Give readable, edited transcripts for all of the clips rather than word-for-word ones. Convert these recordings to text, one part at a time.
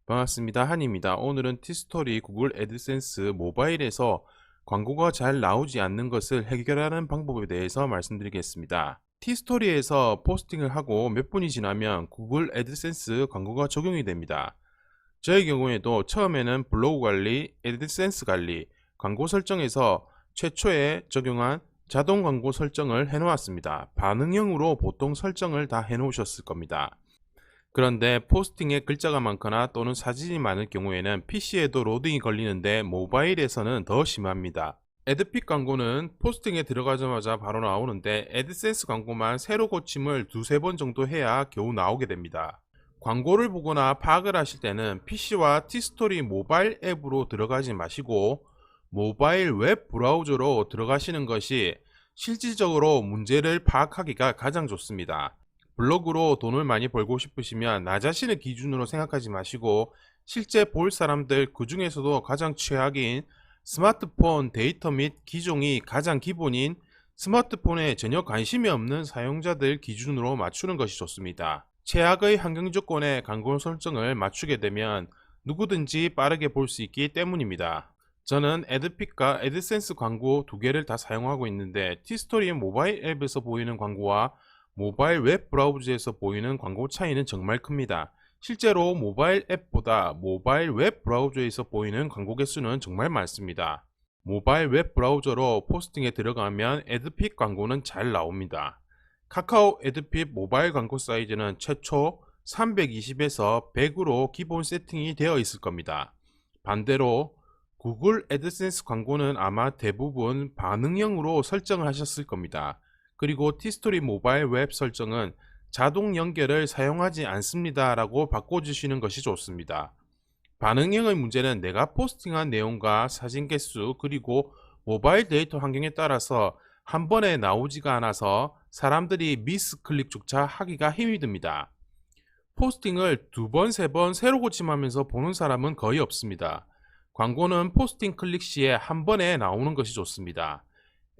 반갑습니다. 한입니다. 오늘은 티스토리 구글 애드센스 모바일에서 광고가 잘 나오지 않는 것을 해결하는 방법에 대해서 말씀드리겠습니다. 티스토리에서 포스팅을 하고 몇 분이 지나면 구글 애드센스 광고가 적용이 됩니다. 저의 경우에도 처음에는 블로그 관리, 애드센스 관리, 광고 설정에서 최초에 적용한 자동 광고 설정을 해놓았습니다. 반응형으로 보통 설정을 다 해놓으셨을 겁니다. 그런데 포스팅에 글자가 많거나 또는 사진이 많을 경우에는 PC에도 로딩이 걸리는데 모바일에서는 더 심합니다. 애드픽 광고는 포스팅에 들어가자마자 바로 나오는데 애드센스 광고만 새로 고침을 두세 번 정도 해야 겨우 나오게 됩니다. 광고를 보거나 파악을 하실 때는 PC와 티스토리 모바일 앱으로 들어가지 마시고 모바일 웹 브라우저로 들어가시는 것이 실질적으로 문제를 파악하기가 가장 좋습니다. 블로그로 돈을 많이 벌고 싶으시면 나 자신을 기준으로 생각하지 마시고 실제 볼 사람들 그 중에서도 가장 최악인 스마트폰 데이터 및 기종이 가장 기본인 스마트폰에 전혀 관심이 없는 사용자들 기준으로 맞추는 것이 좋습니다. 최악의 환경 조건에 광고 설정을 맞추게 되면 누구든지 빠르게 볼 수 있기 때문입니다. 저는 애드픽과 애드센스 광고 두 개를 다 사용하고 있는데 티스토리 모바일 앱에서 보이는 광고와 모바일 웹 브라우저에서 보이는 광고 차이는 정말 큽니다. 실제로 모바일 앱보다 모바일 웹 브라우저에서 보이는 광고 개수는 정말 많습니다. 모바일 웹 브라우저로 포스팅에 들어가면 애드픽 광고는 잘 나옵니다. 카카오 애드픽 모바일 광고 사이즈는 최초 320에서 100으로 기본 세팅이 되어 있을 겁니다. 반대로 구글 애드센스 광고는 아마 대부분 반응형으로 설정을 하셨을 겁니다. 그리고 티스토리 모바일 웹 설정은 자동 연결을 사용하지 않습니다 라고 바꿔주시는 것이 좋습니다. 반응형의 문제는 내가 포스팅한 내용과 사진 개수 그리고 모바일 데이터 환경에 따라서 한 번에 나오지가 않아서 사람들이 미스 클릭조차 하기가 힘이 듭니다. 포스팅을 두 번, 세 번 새로 고침하면서 보는 사람은 거의 없습니다. 광고는 포스팅 클릭 시에 한 번에 나오는 것이 좋습니다.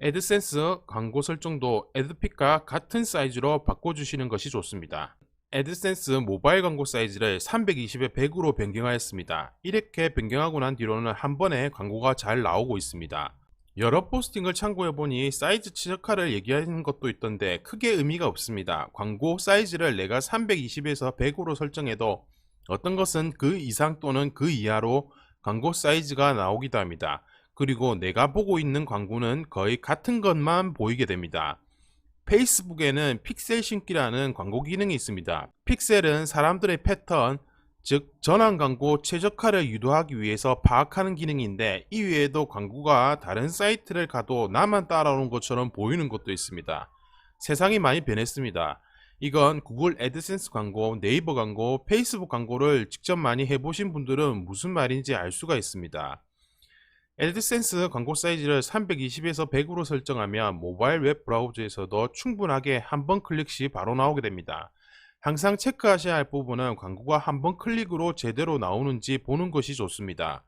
애드센스 광고 설정도 애드픽과 같은 사이즈로 바꿔주시는 것이 좋습니다. 애드센스 모바일 광고 사이즈를 320에 100으로 변경하였습니다. 이렇게 변경하고 난 뒤로는 한 번에 광고가 잘 나오고 있습니다. 여러 포스팅을 참고해보니 사이즈 최적화를 얘기하는 것도 있던데 크게 의미가 없습니다. 광고 사이즈를 내가 320에서 100으로 설정해도 어떤 것은 그 이상 또는 그 이하로 광고 사이즈가 나오기도 합니다. 그리고 내가 보고 있는 광고는 거의 같은 것만 보이게 됩니다. 페이스북에는 픽셀 심기라는 광고 기능이 있습니다. 픽셀은 사람들의 패턴, 즉 전환 광고 최적화를 유도하기 위해서 파악하는 기능인데 이 외에도 광고가 다른 사이트를 가도 나만 따라오는 것처럼 보이는 것도 있습니다. 세상이 많이 변했습니다. 이건 구글 애드센스 광고, 네이버 광고, 페이스북 광고를 직접 많이 해보신 분들은 무슨 말인지 알 수가 있습니다. 애드센스 광고 사이즈를 320에서 100으로 설정하면 모바일 웹 브라우저에서도 충분하게 한 번 클릭 시 바로 나오게 됩니다. 항상 체크하셔야 할 부분은 광고가 한 번 클릭으로 제대로 나오는지 보는 것이 좋습니다.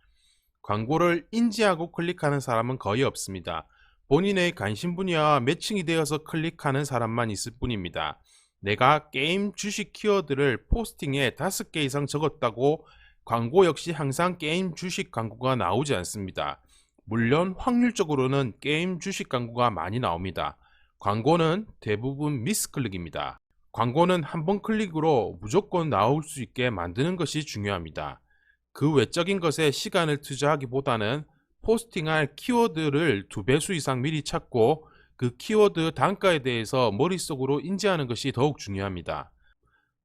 광고를 인지하고 클릭하는 사람은 거의 없습니다. 본인의 관심 분야와 매칭이 되어서 클릭하는 사람만 있을 뿐입니다. 내가 게임 주식 키워드를 포스팅에 5개 이상 적었다고 광고 역시 항상 게임 주식 광고가 나오지 않습니다. 물론 확률적으로는 게임 주식 광고가 많이 나옵니다. 광고는 대부분 미스클릭입니다. 광고는 한 번 클릭으로 무조건 나올 수 있게 만드는 것이 중요합니다. 그 외적인 것에 시간을 투자하기보다는 포스팅할 키워드를 2배수 이상 미리 찾고 그 키워드 단가에 대해서 머릿속으로 인지하는 것이 더욱 중요합니다.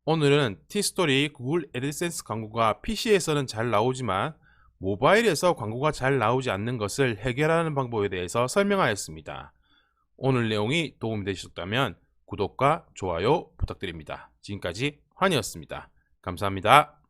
오늘은 티스토리 구글 애드센스 광고가 PC에서는 잘 나오지만 모바일에서 광고가 잘 나오지 않는 것을 해결하는 방법에 대해서 설명하였습니다. 오늘 내용이 도움이 되셨다면 구독과 좋아요 부탁드립니다. 지금까지 환이었습니다. 감사합니다.